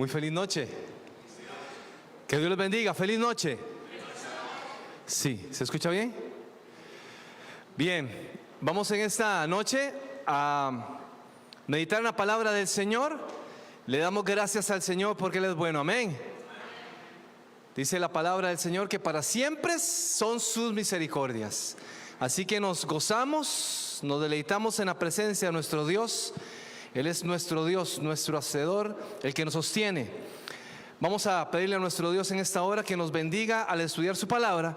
Muy feliz noche. Que Dios les bendiga. Feliz noche. Sí, ¿se escucha bien? Bien, vamos en esta noche a meditar en la palabra del Señor. Le damos gracias al Señor porque Él es bueno. Amén. Dice la palabra del Señor que para siempre son sus misericordias. Así que nos gozamos, nos deleitamos en la presencia de nuestro Dios. Él es nuestro Dios, nuestro Hacedor, el que nos sostiene. Vamos a pedirle a nuestro Dios en esta hora que nos bendiga al estudiar su palabra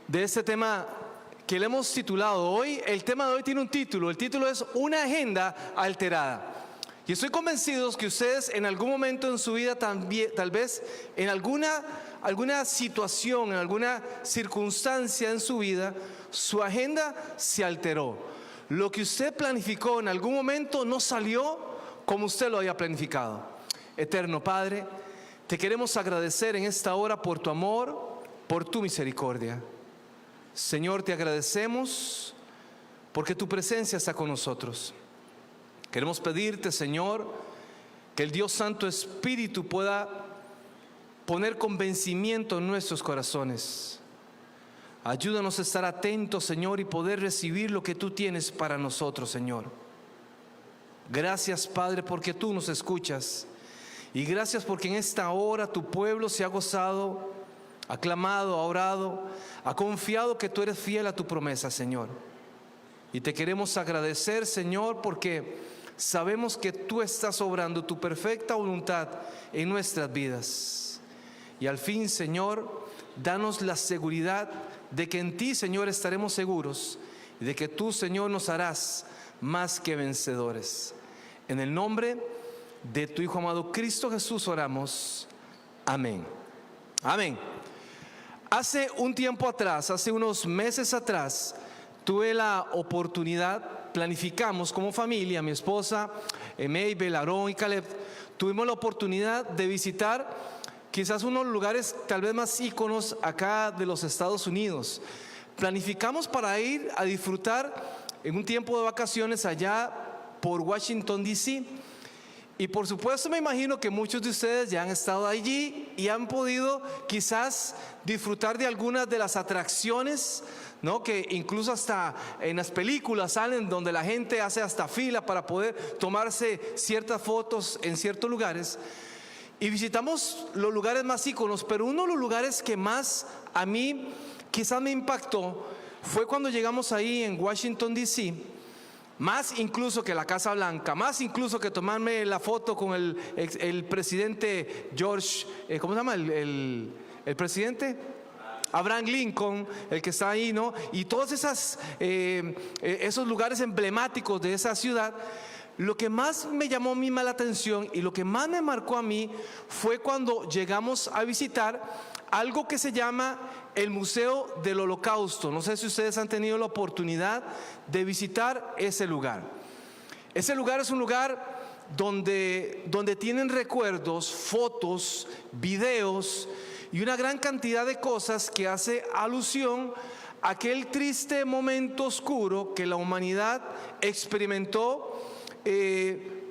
de este tema que le hemos titulado hoy. El tema de hoy tiene un título. El título es Una agenda alterada. Y estoy convencido que ustedes en algún momento en su vida también, tal vez en alguna situación, en alguna circunstancia en su vida, su agenda se alteró. Lo que usted planificó en algún momento no salió como usted lo había planificado. Eterno Padre, te queremos agradecer en esta hora por tu amor, por tu misericordia. Señor, te agradecemos porque tu presencia está con nosotros. Queremos pedirte, Señor, que el Dios Santo Espíritu pueda poner convencimiento en nuestros corazones. Ayúdanos a estar atentos, Señor, y poder recibir lo que tú tienes para nosotros, Señor. Gracias, Padre, porque tú nos escuchas. Y gracias porque en esta hora tu pueblo se ha gozado, ha clamado, ha orado, ha confiado que tú eres fiel a tu promesa, Señor. Y te queremos agradecer, Señor, porque sabemos que tú estás obrando tu perfecta voluntad en nuestras vidas. Y al fin, Señor, danos la seguridad de que en ti, Señor, estaremos seguros y de que tú, Señor, nos harás más que vencedores. En el nombre de tu Hijo amado Cristo Jesús oramos. Amén. Amén. Hace un tiempo atrás, hace unos meses atrás, tuve la oportunidad, planificamos como familia, mi esposa, Maybel, Aarón y Caleb, tuvimos la oportunidad de visitar quizás unos lugares tal vez más íconos acá de los Estados Unidos. Planificamos para ir a disfrutar en un tiempo de vacaciones allá por Washington, D.C. Y por supuesto me imagino que muchos de ustedes ya han estado allí y han podido quizás disfrutar de algunas de las atracciones, ¿no? Que incluso hasta en las películas salen, donde la gente hace hasta fila para poder tomarse ciertas fotos en ciertos lugares. Y visitamos los lugares más íconos, pero uno de los lugares que más a mí quizás me impactó fue cuando llegamos ahí en Washington, D.C., más incluso que la Casa Blanca, más incluso que tomarme la foto con el presidente George, ¿cómo se llama? El presidente Abraham Lincoln, el que está ahí, ¿no? Y todos esos lugares emblemáticos de esa ciudad. Lo que más me llamó a mí la atención y lo que más me marcó a mí fue cuando llegamos a visitar algo que se llama el Museo del Holocausto. No sé si ustedes han tenido la oportunidad de visitar ese lugar. Ese lugar es un lugar donde tienen recuerdos, fotos, videos y una gran cantidad de cosas que hace alusión a aquel triste momento oscuro que la humanidad experimentó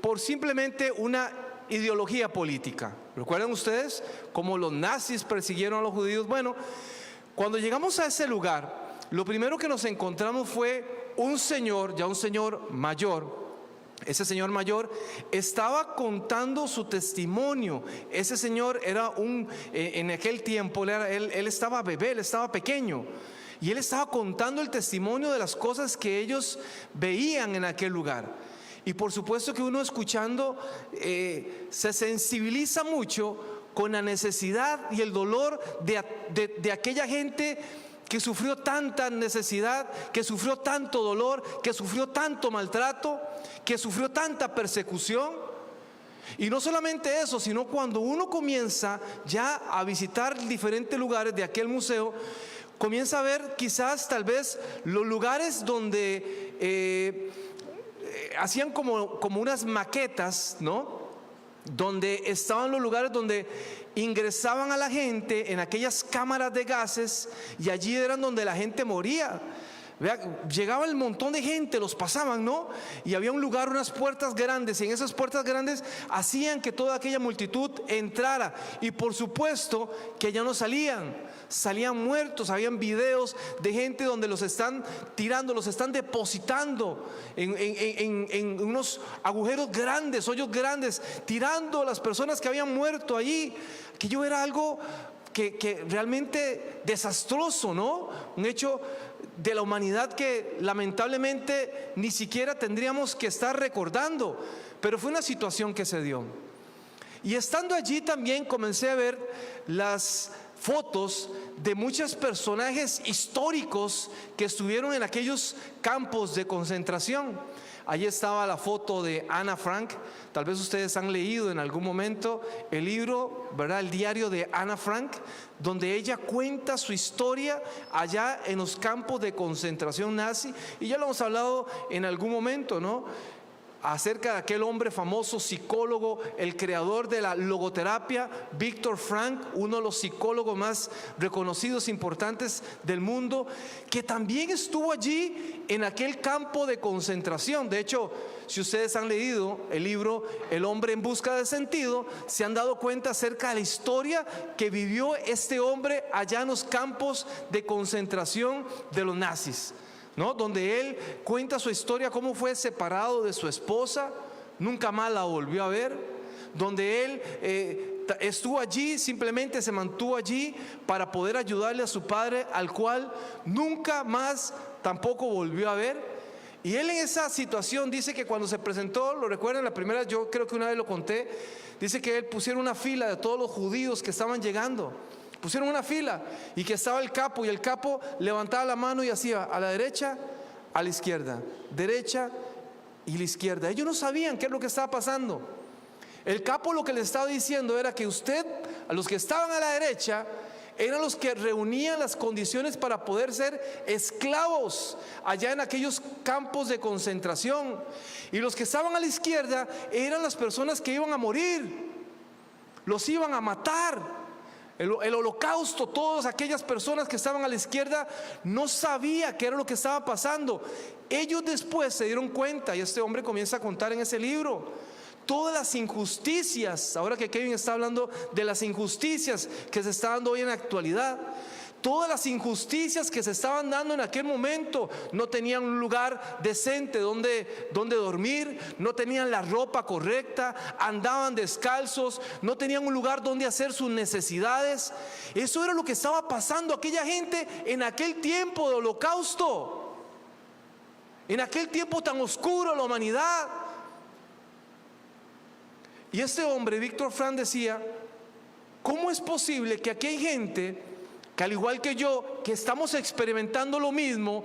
por simplemente una ideología política. ¿Recuerdan ustedes cómo los nazis persiguieron a los judíos? Bueno, cuando llegamos a ese lugar, lo primero que nos encontramos fue un señor, ya un señor mayor. Ese señor mayor estaba contando su testimonio. Ese señor era en aquel tiempo, él estaba bebé, él estaba pequeño. Y él estaba contando el testimonio de las cosas que ellos veían en aquel lugar. Y por supuesto que uno escuchando se sensibiliza mucho con la necesidad y el dolor de aquella gente que sufrió tanta necesidad, que sufrió tanto dolor, que sufrió tanto maltrato, que sufrió tanta persecución. Y no solamente eso, sino cuando uno comienza ya a visitar diferentes lugares de aquel museo, comienza a ver quizás tal vez los lugares donde hacían como unas maquetas, ¿no? Donde estaban los lugares donde ingresaban a la gente en aquellas cámaras de gases, y allí eran donde la gente moría. Vea, llegaba el montón de gente, los pasaban, ¿no? Y había un lugar, unas puertas grandes, y en esas puertas grandes hacían que toda aquella multitud entrara. Y por supuesto que ya no salían muertos. Habían videos de gente donde los están tirando, los están depositando en unos agujeros grandes, hoyos grandes, tirando a las personas que habían muerto allí. Aquello era algo que realmente desastroso, ¿no? Un hecho de la humanidad que lamentablemente ni siquiera tendríamos que estar recordando, pero fue una situación que se dio. Y estando allí también comencé a ver las fotos de muchos personajes históricos que estuvieron en aquellos campos de concentración. Allí estaba la foto de Ana Frank. Tal vez ustedes han leído en algún momento el libro, ¿verdad? El diario de Ana Frank, donde ella cuenta su historia allá en los campos de concentración nazi. Y ya lo hemos hablado en algún momento, ¿no? Acerca de aquel hombre famoso, psicólogo, el creador de la logoterapia, Viktor Frankl, uno de los psicólogos más reconocidos, importantes del mundo, que también estuvo allí en aquel campo de concentración. De hecho, si ustedes han leído el libro El hombre en busca de sentido, se han dado cuenta acerca de la historia que vivió este hombre allá en los campos de concentración de los nazis, ¿no? Donde él cuenta su historia, cómo fue separado de su esposa, nunca más la volvió a ver, donde él estuvo allí, simplemente se mantuvo allí para poder ayudarle a su padre, al cual nunca más tampoco volvió a ver. Y él en esa situación dice que cuando se presentó, lo recuerdan, la primera, yo creo que una vez lo conté, dice que él pusieron una fila de todos los judíos que estaban llegando. Pusieron una fila y que estaba el capo, y el capo levantaba la mano y hacía a la derecha, a la izquierda, derecha y la izquierda. Ellos no sabían qué es lo que estaba pasando. El capo lo que les estaba diciendo era que usted, a los que estaban a la derecha, eran los que reunían las condiciones para poder ser esclavos allá en aquellos campos de concentración, y los que estaban a la izquierda eran las personas que iban a morir, los iban a matar. El holocausto, todas aquellas personas que estaban a la izquierda no sabía qué era lo que estaba pasando. Ellos después se dieron cuenta, y este hombre comienza a contar en ese libro todas las injusticias. Ahora que Kevin está hablando de las injusticias que se están dando hoy en la actualidad, todas las injusticias que se estaban dando en aquel momento. No tenían un lugar decente donde dormir, no tenían la ropa correcta, andaban descalzos, no tenían un lugar donde hacer sus necesidades. Eso era lo que estaba pasando a aquella gente en aquel tiempo de holocausto, en aquel tiempo tan oscuro de la humanidad. Y este hombre, Viktor Frankl, decía: ¿cómo es posible que aquí hay gente que, al igual que yo, que estamos experimentando lo mismo,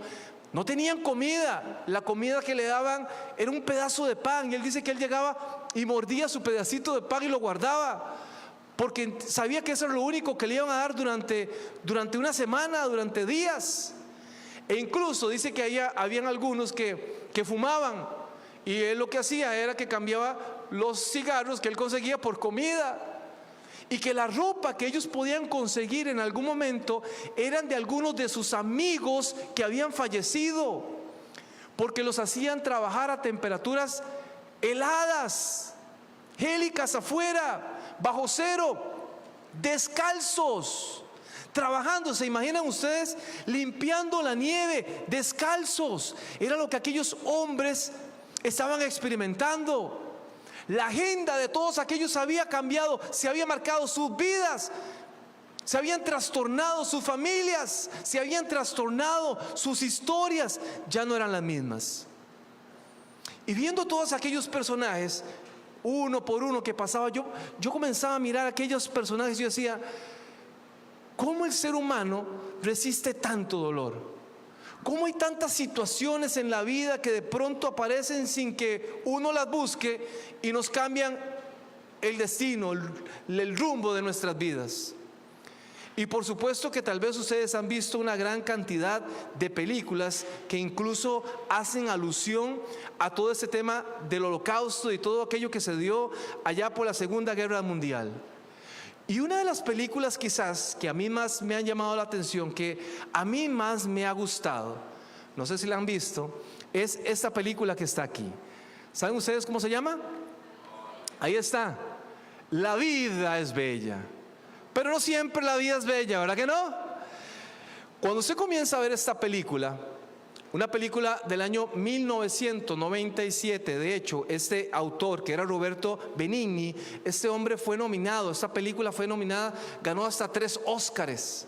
no tenían comida? La comida que le daban era un pedazo de pan, y él dice que él llegaba y mordía su pedacito de pan y lo guardaba, porque sabía que eso era lo único que le iban a dar durante una semana, durante días. E incluso dice que habían algunos que fumaban, y él lo que hacía era que cambiaba los cigarros que él conseguía por comida, y que la ropa que ellos podían conseguir en algún momento eran de algunos de sus amigos que habían fallecido, porque los hacían trabajar a temperaturas heladas, gélicas afuera, bajo cero, descalzos, trabajando. ¿Se imaginan ustedes limpiando la nieve descalzos? Era lo que aquellos hombres estaban experimentando. La agenda de todos aquellos había cambiado, se había marcado sus vidas, se habían trastornado sus familias, se habían trastornado sus historias, ya no eran las mismas. Y viendo todos aquellos personajes, uno por uno que pasaba, yo comenzaba a mirar aquellos personajes y yo decía: ¿cómo el ser humano resiste tanto dolor? ¿Cómo hay tantas situaciones en la vida que de pronto aparecen sin que uno las busque y nos cambian el destino, el rumbo de nuestras vidas? Y por supuesto que tal vez ustedes han visto una gran cantidad de películas que incluso hacen alusión a todo este tema del holocausto y todo aquello que se dio allá por la Segunda Guerra Mundial. Y una de las películas quizás que a mí más me han llamado la atención, que a mí más me ha gustado, no sé si la han visto, es esta película que está aquí. ¿Saben ustedes cómo se llama? Ahí está. La vida es bella. Pero no siempre la vida es bella, ¿verdad que no? Cuando usted comienza a ver esta película, una película del año 1997, de hecho, este autor, que era Roberto Benigni, este hombre fue nominado, esta película fue nominada, ganó hasta 3 Óscares.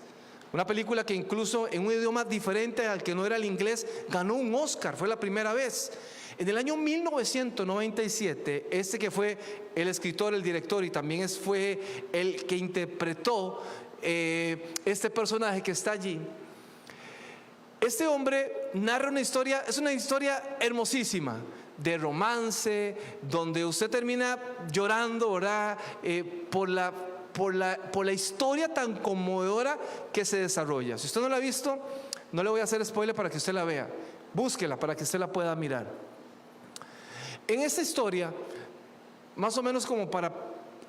Una película que incluso en un idioma diferente al que no era el inglés, ganó un Óscar, fue la primera vez. En el año 1997, este que fue el escritor, el director y también fue el que interpretó este personaje que está allí. Este hombre narra una historia, es una historia hermosísima, de romance, donde usted termina llorando, ¿verdad? Por la historia tan conmovedora que se desarrolla. Si usted no la ha visto, no le voy a hacer spoiler para que usted la vea. Búsquela para que usted la pueda mirar. En esta historia, más o menos como para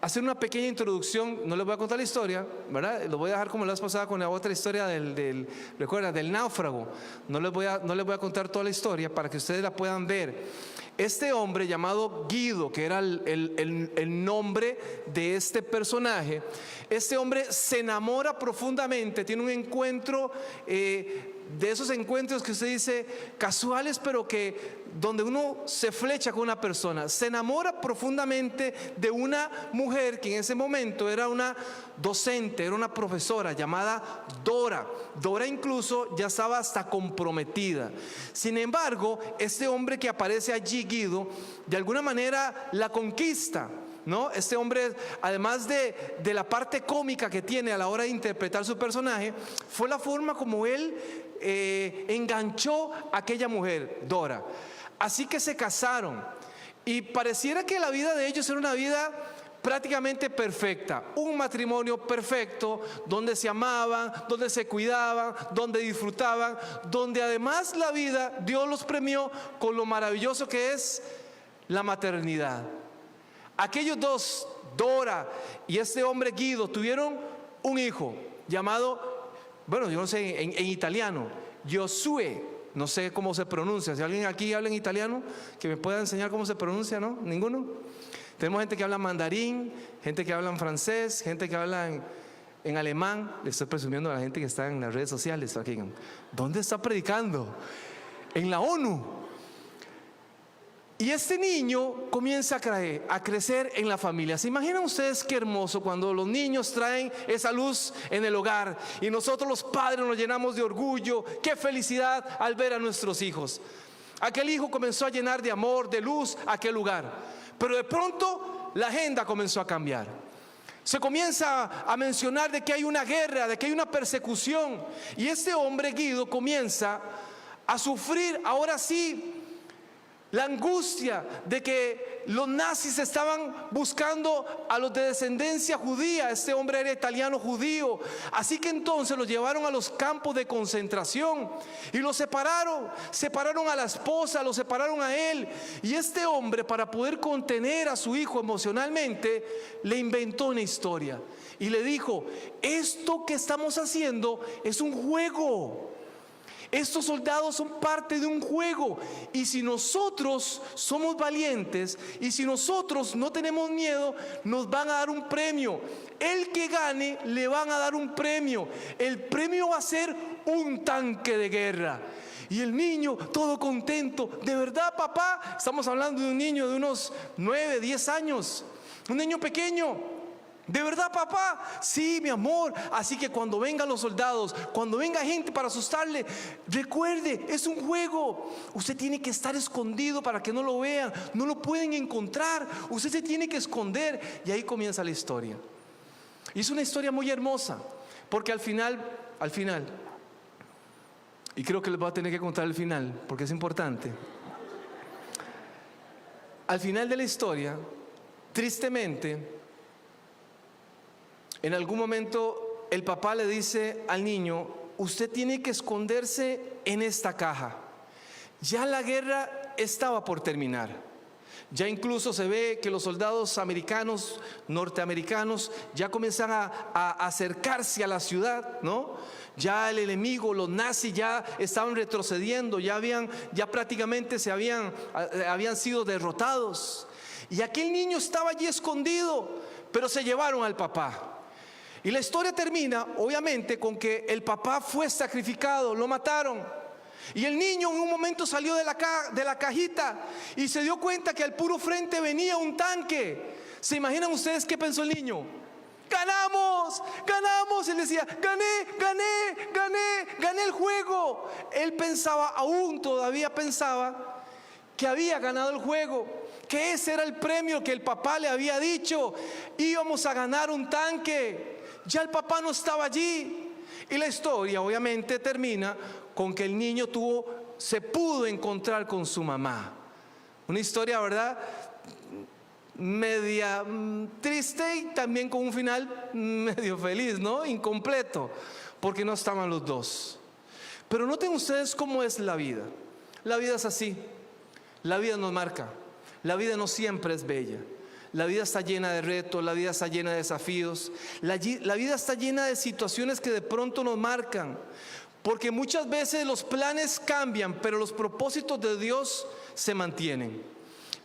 hacer una pequeña introducción, no les voy a contar la historia, ¿verdad? Lo voy a dejar como la vez pasada con la otra historia recuerda, del náufrago. No les voy a contar toda la historia para que ustedes la puedan ver. Este hombre llamado Guido, que era el nombre de este personaje, este hombre se enamora profundamente, tiene un encuentro, de esos encuentros que usted dice casuales, pero que donde uno se flecha con una persona, se enamora profundamente de una mujer que en ese momento era una docente, era una profesora llamada Dora. Dora incluso ya estaba hasta comprometida. Sin embargo, este hombre que aparece allí, Guido, de alguna manera la conquista, ¿no? Este hombre, además de la parte cómica que tiene a la hora de interpretar su personaje, fue la forma como él enganchó a aquella mujer, Dora. Así que se casaron y pareciera que la vida de ellos era una vida prácticamente perfecta, un matrimonio perfecto, donde se amaban, donde se cuidaban, donde disfrutaban, donde además la vida, Dios los premió con lo maravilloso que es la maternidad. Aquellos dos, Dora y este hombre Guido, tuvieron un hijo llamado, bueno, yo no sé en italiano, Josué. No sé cómo se pronuncia. Si alguien aquí habla en italiano, que me pueda enseñar cómo se pronuncia, ¿no? ¿Ninguno? Tenemos gente que habla mandarín, gente que habla en francés, gente que habla en alemán. Le estoy presumiendo a la gente que está en las redes sociales. Aquí, ¿dónde está predicando? En la ONU. Y este niño comienza a crecer en la familia. ¿Se imaginan ustedes qué hermoso cuando los niños traen esa luz en el hogar y nosotros los padres nos llenamos de orgullo? Qué felicidad al ver a nuestros hijos. Aquel hijo comenzó a llenar de amor, de luz aquel lugar. Pero de pronto la agenda comenzó a cambiar. Se comienza a mencionar de que hay una guerra, de que hay una persecución. Y este hombre Guido comienza a sufrir, ahora sí, la angustia de que los nazis estaban buscando a los de descendencia judía. Este hombre era italiano judío. Así que entonces los llevaron a los campos de concentración y los separaron a la esposa, los separaron a él. Y este hombre, para poder contener a su hijo emocionalmente, le inventó una historia y le dijo: esto que estamos haciendo es un juego. Estos soldados son parte de un juego, y si nosotros somos valientes y si nosotros no tenemos miedo, nos van a dar un premio. El que gane le van a dar un premio. El premio va a ser un tanque de guerra. Y el niño todo contento: ¿de verdad, papá? Estamos hablando de un niño de unos 9, 10 años, un niño pequeño. ¿De verdad, papá? Sí, mi amor. Así que cuando vengan los soldados, cuando venga gente para asustarle, recuerde, es un juego. Usted tiene que estar escondido para que no lo vean. No lo pueden encontrar. Usted se tiene que esconder. Y ahí comienza la historia. Y es una historia muy hermosa, porque al final, y creo que les voy a tener que contar el final, porque es importante. Al final de la historia, tristemente, en algún momento el papá le dice al niño: usted tiene que esconderse en esta caja. Ya la guerra estaba por terminar. Ya incluso se ve que los soldados americanos, norteamericanos, ya comienzan a acercarse a la ciudad, ¿no? Ya el enemigo, los nazis ya estaban retrocediendo, ya prácticamente habían sido derrotados. Y aquel niño estaba allí escondido, pero se llevaron al papá. Y la historia termina, obviamente, con que el papá fue sacrificado, lo mataron. Y el niño en un momento salió de la cajita y se dio cuenta que al puro frente venía un tanque. ¿Se imaginan ustedes qué pensó el niño? ¡Ganamos! ¡Ganamos! Él decía, gané el juego. Él todavía pensaba que había ganado el juego, que ese era el premio que el papá le había dicho. Íbamos a ganar un tanque. Ya el papá no estaba allí. Y la historia obviamente termina con que el niño se pudo encontrar con su mamá. Una historia, ¿verdad?, media triste y también con un final medio feliz, ¿no? Incompleto, porque no estaban los dos. Pero noten ustedes cómo es la vida. La vida es así. La vida nos marca. La vida no siempre es bella. La vida está llena de retos, la vida está llena de desafíos. La vida está llena de situaciones que de pronto nos marcan. Porque muchas veces los planes cambian, pero los propósitos de Dios se mantienen.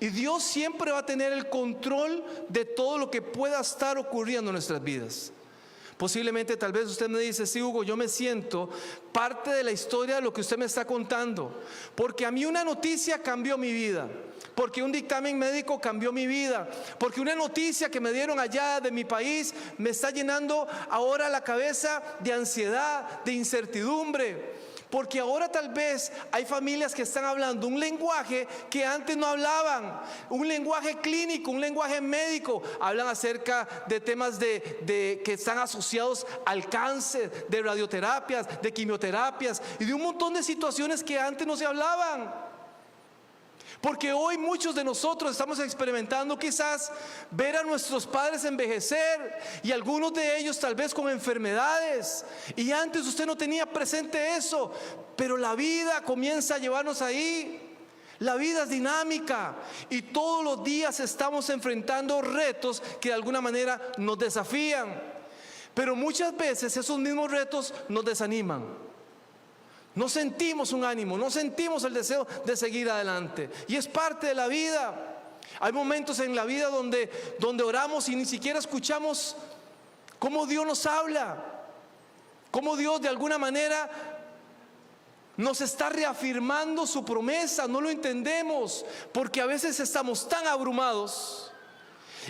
Y Dios siempre va a tener el control de todo lo que pueda estar ocurriendo en nuestras vidas. Posiblemente, tal vez usted me dice, sí, Hugo, yo me siento parte de la historia de lo que usted me está contando. Porque a mí una noticia cambió mi vida. Porque un dictamen médico cambió mi vida. Porque una noticia que me dieron allá de mi país me está llenando ahora la cabeza de ansiedad, de incertidumbre. Porque ahora tal vez hay familias que están hablando un lenguaje que antes no hablaban, un lenguaje clínico, un lenguaje médico. Hablan acerca de temas que están asociados al cáncer, de radioterapias, de quimioterapias y de un montón de situaciones que antes no se hablaban. Porque hoy muchos de nosotros estamos experimentando quizás ver a nuestros padres envejecer y algunos de ellos tal vez con enfermedades. Y antes usted no tenía presente eso, pero la vida comienza a llevarnos ahí. La vida es dinámica y todos los días estamos enfrentando retos que de alguna manera nos desafían. Pero muchas veces esos mismos retos nos desaniman. No sentimos un ánimo, no sentimos el deseo de seguir adelante. Y es parte de la vida. Hay momentos en la vida donde oramos y ni siquiera escuchamos cómo Dios nos habla, cómo Dios de alguna manera nos está reafirmando su promesa. No lo entendemos porque a veces estamos tan abrumados.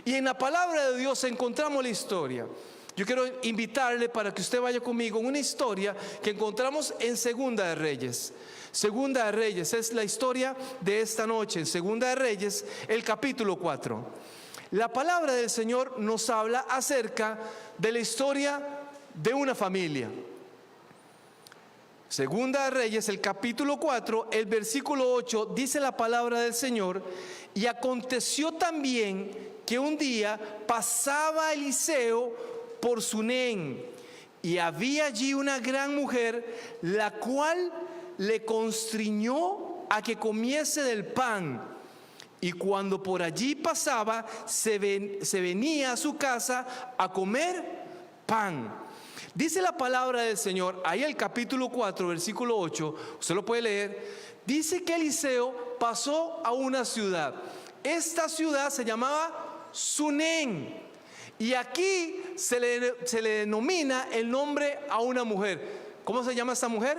Y en la palabra de Dios encontramos la historia. Yo quiero invitarle para que usted vaya conmigo en una historia que encontramos en Segunda de Reyes. Segunda de Reyes es la historia de esta noche. En Segunda de Reyes, el capítulo 4. La palabra del Señor nos habla acerca de la historia de una familia. Segunda de Reyes, el capítulo 4, el versículo 8, dice la palabra del Señor: y aconteció también que un día pasaba Eliseo por Sunén, y había allí una gran mujer, la cual le constriñó a que comiese del pan, y cuando por allí pasaba, se venía a su casa a comer pan. Dice la palabra del Señor, ahí el capítulo 4, versículo 8, usted lo puede leer. Dice que Eliseo pasó a una ciudad. Esta ciudad se llamaba Sunén. Y aquí se le denomina el nombre a una mujer. ¿Cómo se llama esta mujer?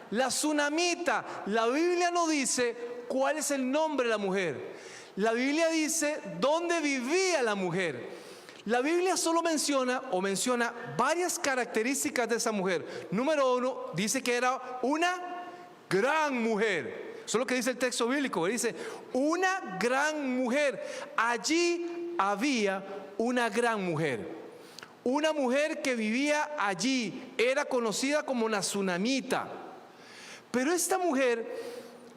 La Sunamita. La Biblia no dice cuál es el nombre de la mujer. La Biblia dice dónde vivía la mujer. La Biblia solo menciona varias características de esa mujer. Número 1, dice que era una gran mujer. Eso es lo que dice el texto bíblico. Dice una gran mujer. Allí había una gran mujer. Una mujer que vivía allí. Era conocida como la Sunamita. Pero esta mujer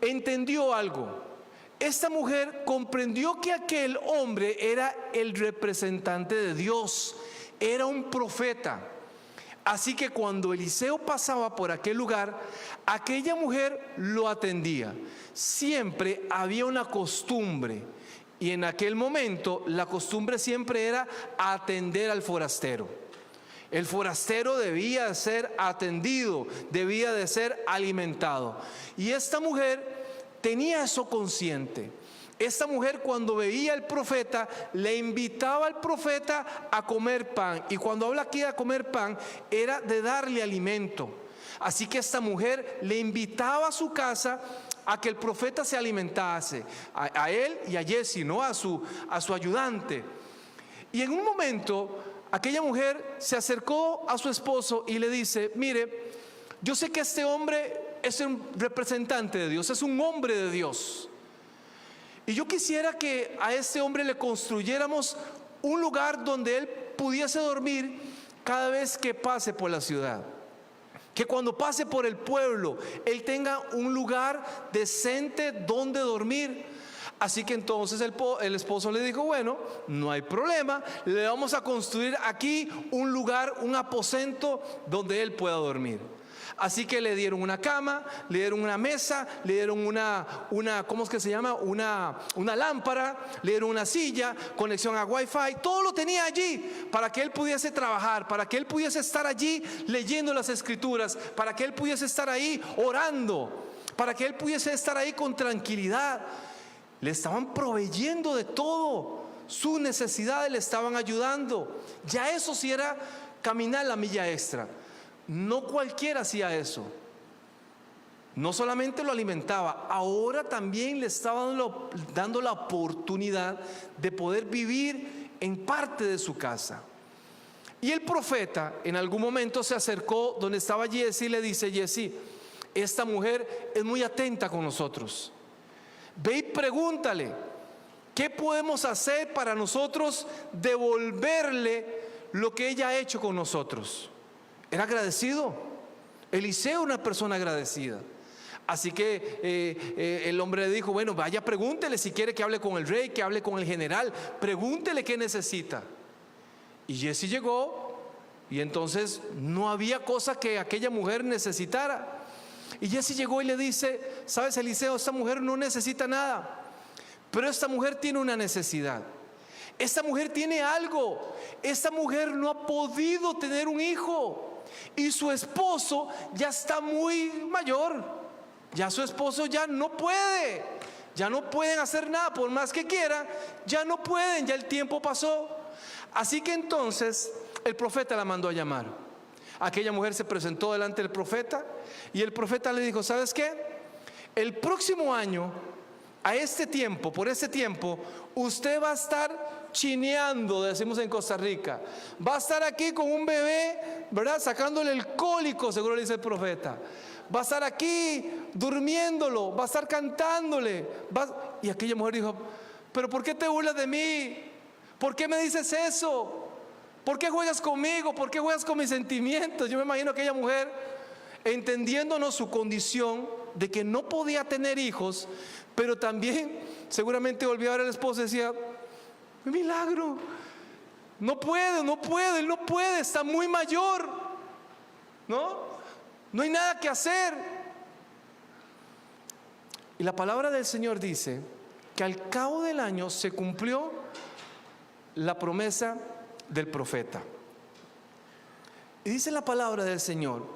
entendió algo. Esta mujer comprendió que aquel hombre era el representante de Dios, era un profeta. Así que cuando Eliseo pasaba por aquel lugar, aquella mujer lo atendía. Siempre había una costumbre, y en aquel momento la costumbre siempre era atender al forastero. El forastero debía de ser atendido, debía de ser alimentado. Y esta mujer tenía eso consciente. Esta mujer, cuando veía al profeta, le invitaba al profeta a comer pan. Y cuando habla aquí de comer pan, era de darle alimento. Así que esta mujer le invitaba a su casa a que el profeta se alimentase, a él y a Giezi, ¿no? a su ayudante. Y en un momento, aquella mujer se acercó a su esposo y le dice: mire, yo sé que este hombre es un representante de Dios, es un hombre de Dios, y yo quisiera que a este hombre le construyéramos un lugar donde él pudiese dormir cada vez que pase por la ciudad. Que cuando pase por el pueblo, él tenga un lugar decente donde dormir. Así que entonces el esposo le dijo: bueno, no hay problema, le vamos a construir aquí un lugar, un aposento donde él pueda dormir. Así que le dieron una cama, le dieron una mesa, le dieron una ¿cómo es que se llama? Una lámpara, le dieron una silla, conexión a Wi-Fi, todo lo tenía allí para que él pudiese trabajar, para que él pudiese estar allí leyendo las escrituras, para que él pudiese estar ahí orando, para que él pudiese estar ahí con tranquilidad. Le estaban proveyendo de todo, sus necesidades le estaban ayudando. Ya eso sí era caminar la milla extra. No cualquiera hacía eso. No solamente lo alimentaba, ahora también le estaba dando la oportunidad de poder vivir en parte de su casa. Y el profeta en algún momento se acercó donde estaba Giezi y le dice: Giezi, esta mujer es muy atenta con nosotros. Ve y pregúntale, ¿qué podemos hacer para nosotros devolverle lo que ella ha hecho con nosotros? Era agradecido. Eliseo era una persona agradecida. Así que el hombre le dijo: bueno, vaya, pregúntele si quiere que hable con el rey, que hable con el general, pregúntele qué necesita. Y Giezi llegó, y entonces no había cosa que aquella mujer necesitara. Y Giezi llegó y le dice: sabes, Eliseo, esta mujer no necesita nada, pero esta mujer tiene una necesidad. Esta mujer tiene algo. Esta mujer no ha podido tener un hijo, y su esposo ya está muy mayor. Ya su esposo ya no puede, ya no pueden hacer nada, por más que quieran, ya no pueden, ya el tiempo pasó. Así que entonces el profeta la mandó a llamar. Aquella mujer se presentó delante del profeta, y el profeta le dijo: ¿sabes qué? El próximo año, a este tiempo, por este tiempo, usted va a estar chineando, decimos en Costa Rica. Va a estar aquí con un bebé, ¿verdad? Sacándole el cólico, seguro le dice el profeta. Va a estar aquí durmiéndolo, va a estar cantándole. Y aquella mujer dijo: ¿pero por qué te burlas de mí? ¿Por qué me dices eso? ¿Por qué juegas conmigo? ¿Por qué juegas con mis sentimientos? Yo me imagino a aquella mujer entendiéndonos su condición de que no podía tener hijos, pero también seguramente volvió a ver al esposo y decía: milagro, no puede, él no puede, está muy mayor, no hay nada que hacer. Y la palabra del Señor dice que al cabo del año se cumplió la promesa del profeta. Y dice la palabra del Señor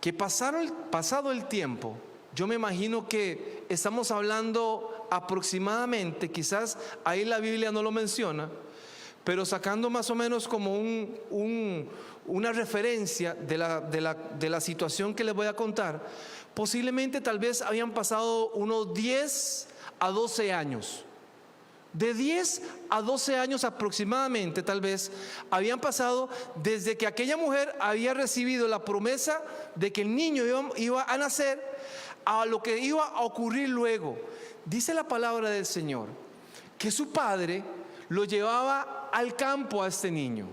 que pasado el tiempo, yo me imagino que estamos hablando aproximadamente, quizás ahí la Biblia no lo menciona, pero sacando más o menos como una referencia de la situación que les voy a contar, posiblemente tal vez habían pasado unos 10 a 12 años. De 10 a 12 años aproximadamente, tal vez, habían pasado desde que aquella mujer había recibido la promesa de que el niño iba a nacer, a lo que iba a ocurrir luego. Dice la palabra del Señor que su padre lo llevaba al campo a este niño.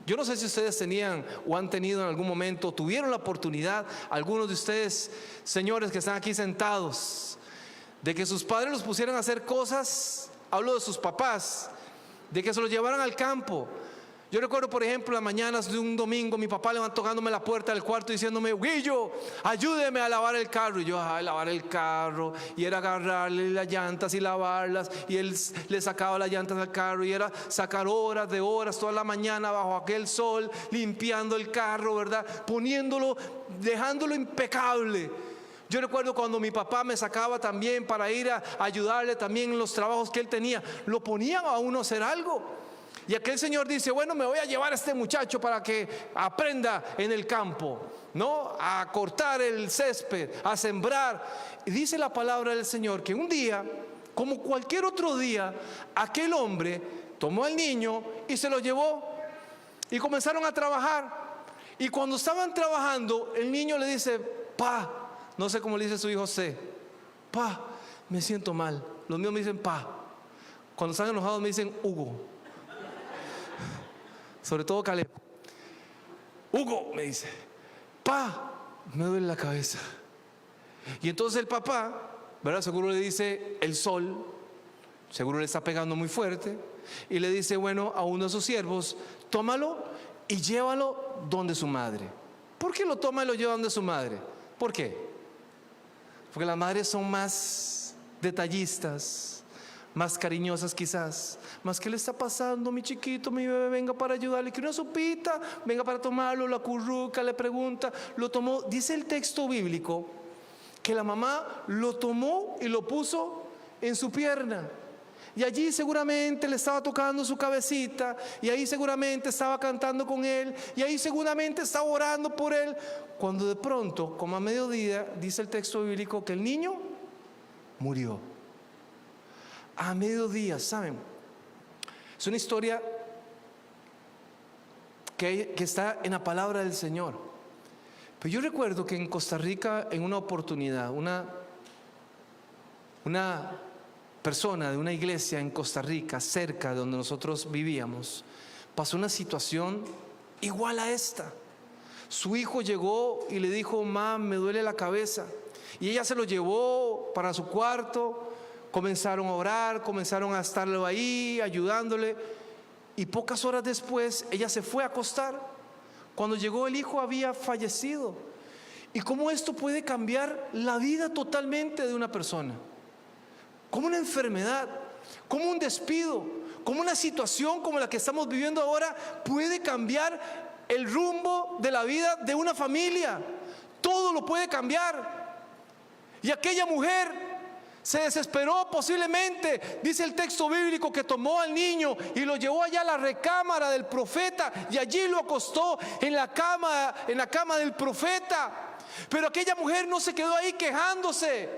Yo no sé si ustedes tenían o han tenido en algún momento, tuvieron la oportunidad, algunos de ustedes, señores que están aquí sentados, de que sus padres los pusieran a hacer cosas. Hablo de sus papás, de que se los llevaran al campo. Yo recuerdo, por ejemplo, las mañanas de un domingo, mi papá tocándome la puerta del cuarto diciéndome: Guillo, ayúdeme a lavar el carro. Y yo, lavar el carro. Y era agarrarle las llantas y lavarlas. Y él le sacaba las llantas al carro. Y era sacar horas de horas toda la mañana bajo aquel sol, limpiando el carro, ¿verdad? Poniéndolo, dejándolo impecable. Yo recuerdo cuando mi papá me sacaba también para ir a ayudarle también en los trabajos que él tenía. Lo ponían a uno a hacer algo. Y aquel señor dice: bueno, me voy a llevar a este muchacho para que aprenda en el campo, ¿no? A cortar el césped, a sembrar. Y dice la palabra del Señor que un día, como cualquier otro día, aquel hombre tomó al niño y se lo llevó. Y comenzaron a trabajar. Y cuando estaban trabajando, el niño le dice: pa, no sé cómo le dice su hijo C, pa, me siento mal. Los míos me dicen pa. Cuando están enojados me dicen Hugo. Sobre todo Caleb. Hugo, me dice: pa, me duele la cabeza. Y entonces el papá, ¿verdad? Seguro le dice: el sol, seguro le está pegando muy fuerte. Y le dice, bueno, a uno de sus siervos: tómalo y llévalo donde su madre. ¿Por qué lo toma y lo lleva donde su madre? ¿Por qué? Porque las madres son más detallistas, más cariñosas quizás. Más, ¿qué le está pasando, mi chiquito, mi bebé? Venga para ayudarle, que una sopita, venga para tomarlo, la acurruca, le pregunta. Lo tomó, dice el texto bíblico, que la mamá lo tomó y lo puso en su pierna. Y allí seguramente le estaba tocando su cabecita, y ahí seguramente estaba cantando con él, y ahí seguramente estaba orando por él, cuando de pronto, como a mediodía, dice el texto bíblico que el niño murió. A mediodía, ¿saben? Es una historia que está en la palabra del Señor. Pero yo recuerdo que en Costa Rica, en una oportunidad, una persona de una iglesia en Costa Rica, cerca de donde nosotros vivíamos, pasó una situación igual a esta. Su hijo llegó y le dijo: mamá, me duele la cabeza. Y ella se lo llevó para su cuarto. Comenzaron a orar, comenzaron a estarlo ahí, ayudándole. Y pocas horas después, ella se fue a acostar. Cuando llegó, el hijo había fallecido. ¿Y cómo esto puede cambiar la vida totalmente de una persona? Como una enfermedad, como un despido, como una situación como la que estamos viviendo ahora puede cambiar el rumbo de la vida de una familia. Todo lo puede cambiar. Y aquella mujer se desesperó posiblemente, dice el texto bíblico, que tomó al niño y lo llevó allá a la recámara del profeta, y allí lo acostó en la cama del profeta. Pero aquella mujer no se quedó ahí quejándose,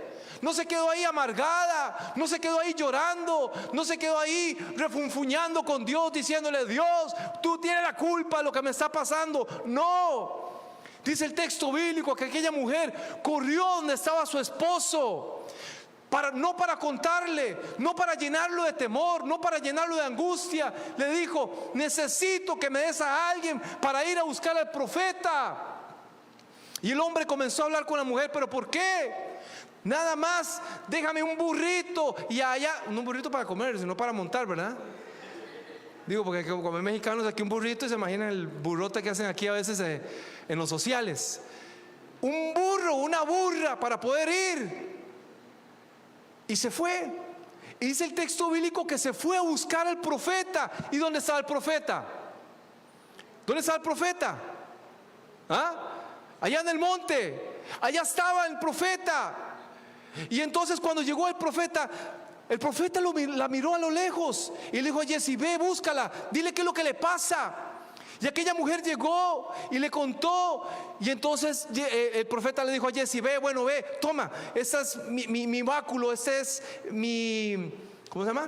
no se quedó ahí amargada, no se quedó ahí llorando, no se quedó ahí refunfuñando con Dios, diciéndole: Dios, tú tienes la culpa de lo que me está pasando. No, dice el texto bíblico que aquella mujer corrió donde estaba su esposo. No para contarle, no para llenarlo de temor, no para llenarlo de angustia. Le dijo: necesito que me des a alguien para ir a buscar al profeta. Y el hombre comenzó a hablar con la mujer: ¿pero por qué? Nada más, déjame un burrito. Y allá, no un burrito para comer, sino para montar, ¿verdad? Digo, porque como mexicanos, aquí un burrito, y se imaginan el burrote que hacen aquí a veces en los sociales. Un burro, una burra para poder ir. Y se fue. Y dice el texto bíblico que se fue a buscar al profeta. ¿Y dónde estaba el profeta? ¿Dónde estaba el profeta? ¿Ah? Allá en el monte. Allá estaba el profeta. Y entonces cuando llegó el profeta la miró a lo lejos y le dijo a Jesse: ve, búscala, dile qué es lo que le pasa. Y aquella mujer llegó y le contó. Y entonces el profeta le dijo a Jesse: ve, bueno, ve, toma, este es mi báculo, este es mi, ¿cómo se llama?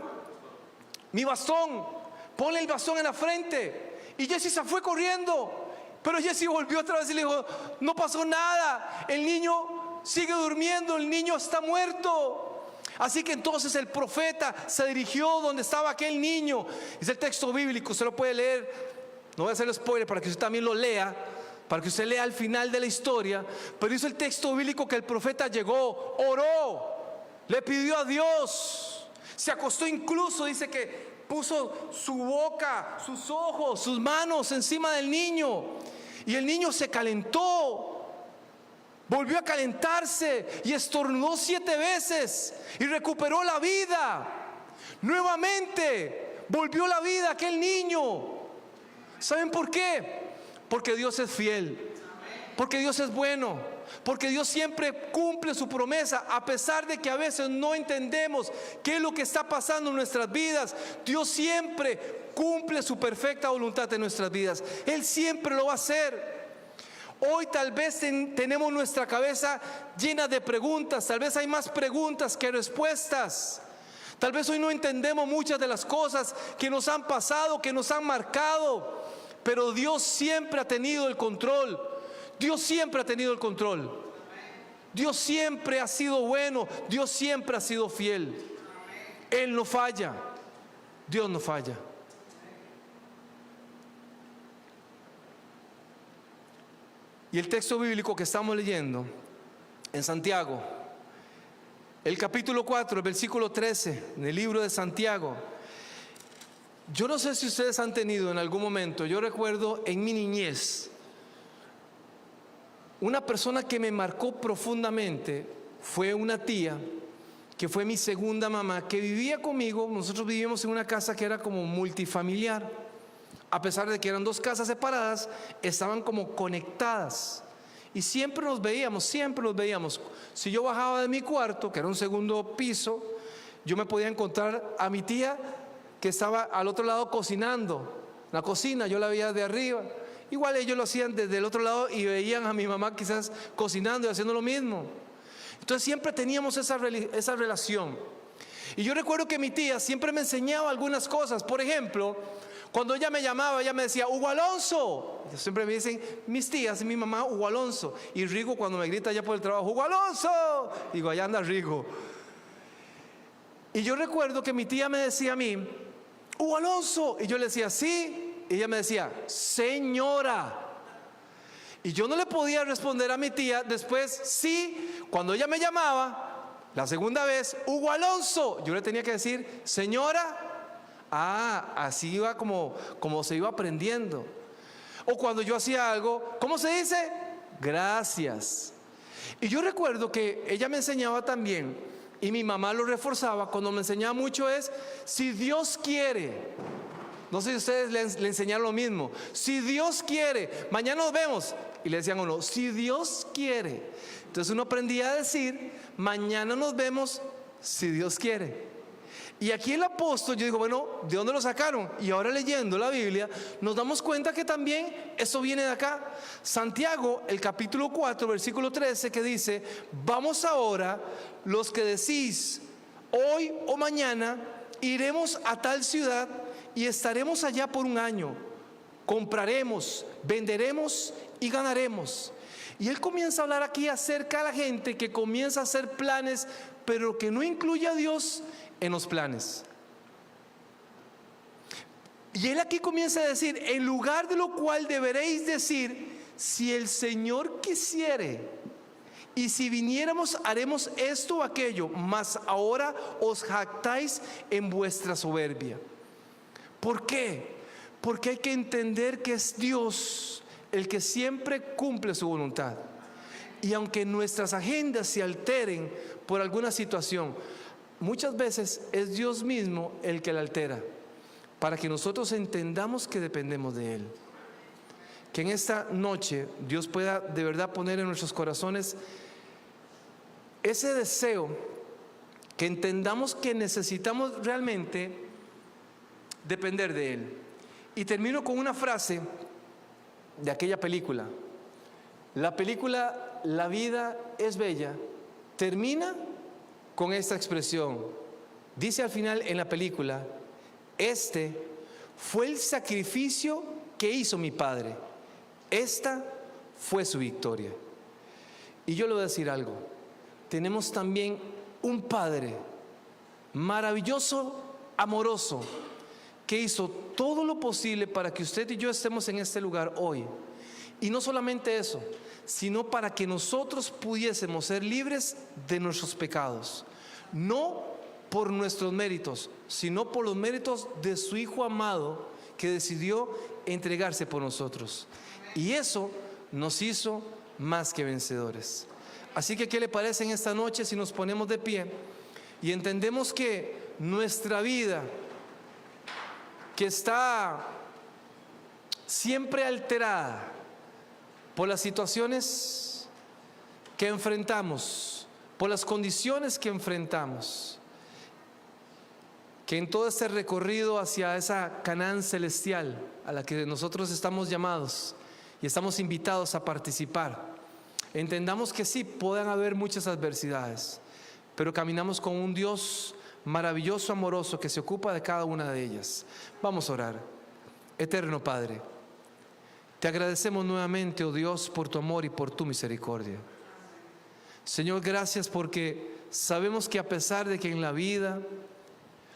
Mi bastón. Ponle el bastón en la frente. Y Jesse se fue corriendo. Pero Jesse volvió otra vez y le dijo: no pasó nada, el niño sigue durmiendo, el niño está muerto. Así que entonces el profeta se dirigió donde estaba aquel niño. Es el texto bíblico, usted lo puede leer. No voy a hacer spoiler para que usted también lo lea, para que usted lea al final de la historia. Pero dice el texto bíblico que el profeta llegó, oró, le pidió a Dios Se acostó incluso, dice que puso su boca, sus ojos, sus manos encima del niño. Y el niño se calentó, volvió a calentarse y estornudó 7 veces y recuperó la vida. Nuevamente volvió la vida aquel niño. ¿Saben por qué? Porque Dios es fiel, porque Dios es bueno, porque Dios siempre cumple su promesa. A pesar de que a veces no entendemos qué es lo que está pasando en nuestras vidas, Dios siempre cumple su perfecta voluntad en nuestras vidas. Él siempre lo va a hacer. Hoy tal vez tenemos nuestra cabeza llena de preguntas, tal vez hay más preguntas que respuestas. Tal vez hoy no entendemos muchas de las cosas que nos han pasado, que nos han marcado, pero Dios siempre ha tenido el control. Dios siempre ha tenido el control. Dios siempre ha sido bueno, Dios siempre ha sido fiel. Él no falla, Dios no falla. Y el texto bíblico que estamos leyendo en Santiago, el capítulo 4, el versículo 13, en el libro de Santiago. Yo no sé si ustedes han tenido en algún momento, yo recuerdo en mi niñez, una persona que me marcó profundamente fue una tía, que fue mi segunda mamá, que vivía conmigo. Nosotros vivíamos en una casa que era como multifamiliar. A pesar de que eran 2 casas separadas, estaban como conectadas. Y siempre nos veíamos, siempre nos veíamos. Si yo bajaba de mi cuarto, que era un segundo piso, yo me podía encontrar a mi tía que estaba al otro lado cocinando. La cocina, yo la veía de arriba. Igual ellos lo hacían desde el otro lado y veían a mi mamá quizás cocinando y haciendo lo mismo. Entonces siempre teníamos esa relación. Y yo recuerdo que mi tía siempre me enseñaba algunas cosas. Por ejemplo, cuando ella me llamaba, ella me decía, Hugo Alonso. Siempre me dicen mis tías y mi mamá, Hugo Alonso. Y Rigo cuando me grita allá por el trabajo, Hugo Alonso. Digo, allá anda Rigo. Y yo recuerdo que mi tía me decía a mí, Hugo Alonso. Y yo le decía, sí. Y ella me decía, señora. Y yo no le podía responder a mi tía después, sí. Cuando ella me llamaba, la segunda vez, Hugo Alonso, yo le tenía que decir, señora. Así iba como se iba aprendiendo. O cuando yo hacía algo, ¿cómo se dice? Gracias. Y yo recuerdo que ella me enseñaba también, y mi mamá lo reforzaba cuando me enseñaba mucho, es, si Dios quiere. No sé si ustedes le enseñaron lo mismo. Si Dios quiere, mañana nos vemos. Y le decían a uno, si Dios quiere. Entonces uno aprendía a decir, mañana nos vemos, si Dios quiere. Y aquí el apóstol, yo digo, bueno, ¿de dónde lo sacaron? Y ahora leyendo la Biblia, nos damos cuenta que también eso viene de acá. Santiago, el capítulo 4, versículo 13, que dice, vamos ahora, los que decís, hoy o mañana, iremos a tal ciudad y estaremos allá por 1 año. Compraremos, venderemos y ganaremos. Y él comienza a hablar aquí acerca de la gente que comienza a hacer planes, pero que no incluye a Dios en los planes. Y él aquí comienza a decir, en lugar de lo cual deberéis decir, si el Señor quisiere, y si viniéramos haremos esto o aquello, mas ahora os jactáis en vuestra soberbia. ¿Por qué? Porque hay que entender que es Dios el que siempre cumple su voluntad. Y aunque nuestras agendas se alteren por alguna situación, muchas veces es Dios mismo el que la altera, para que nosotros entendamos que dependemos de Él. Que en esta noche Dios pueda de verdad poner en nuestros corazones ese deseo, que entendamos que necesitamos realmente depender de Él. Y termino con una frase de aquella película. La película La vida es bella termina con esta expresión. Dice al final en la película, este fue el sacrificio que hizo mi padre, esta fue su victoria. Y yo le voy a decir algo, tenemos también un Padre maravilloso, amoroso, que hizo todo lo posible para que usted y yo estemos en este lugar hoy. Y no solamente eso, sino para que nosotros pudiésemos ser libres de nuestros pecados. No por nuestros méritos, sino por los méritos de su Hijo amado que decidió entregarse por nosotros. Y eso nos hizo más que vencedores. Así que, ¿qué le parece en esta noche si nos ponemos de pie y entendemos que nuestra vida, que está siempre alterada por las situaciones que enfrentamos, por las condiciones que enfrentamos, que en todo este recorrido hacia esa Canaán celestial a la que nosotros estamos llamados y estamos invitados a participar, entendamos que sí, pueden haber muchas adversidades, pero caminamos con un Dios maravilloso, amoroso, que se ocupa de cada una de ellas. Vamos a orar. Eterno Padre, te agradecemos nuevamente, oh Dios, por tu amor y por tu misericordia. Señor, gracias porque sabemos que a pesar de que en la vida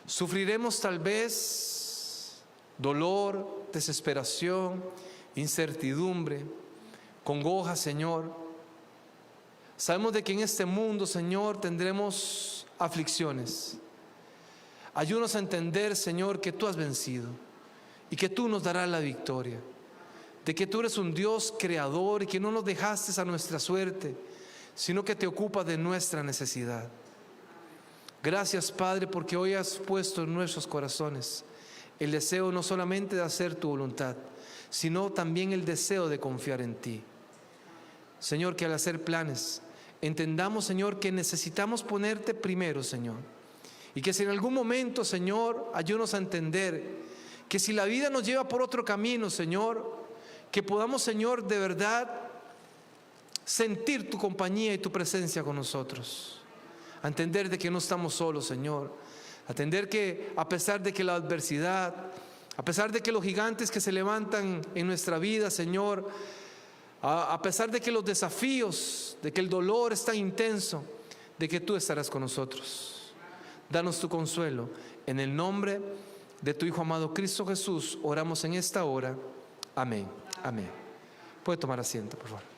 sufriremos tal vez dolor, desesperación, incertidumbre, congoja, Señor, sabemos de que en este mundo, Señor, tendremos aflicciones. Ayúdanos a entender, Señor, que tú has vencido y que tú nos darás la victoria, de que tú eres un Dios creador y que no nos dejaste a nuestra suerte, sino que te ocupas de nuestra necesidad. Gracias, Padre, porque hoy has puesto en nuestros corazones el deseo no solamente de hacer tu voluntad, sino también el deseo de confiar en ti. Señor, que al hacer planes entendamos, Señor, que necesitamos ponerte primero, Señor, y que si en algún momento, Señor, ayúdanos a entender que si la vida nos lleva por otro camino, Señor, que podamos, Señor, de verdad sentir tu compañía y tu presencia con nosotros, a entender de que no estamos solos, Señor, a entender que a pesar de que la adversidad, a pesar de que los gigantes que se levantan en nuestra vida, Señor, a pesar de que los desafíos, de que el dolor es tan intenso, de que tú estarás con nosotros. Danos tu consuelo. En el nombre de tu Hijo amado Cristo Jesús, oramos en esta hora. Amén. Amén. Puede tomar asiento, por favor.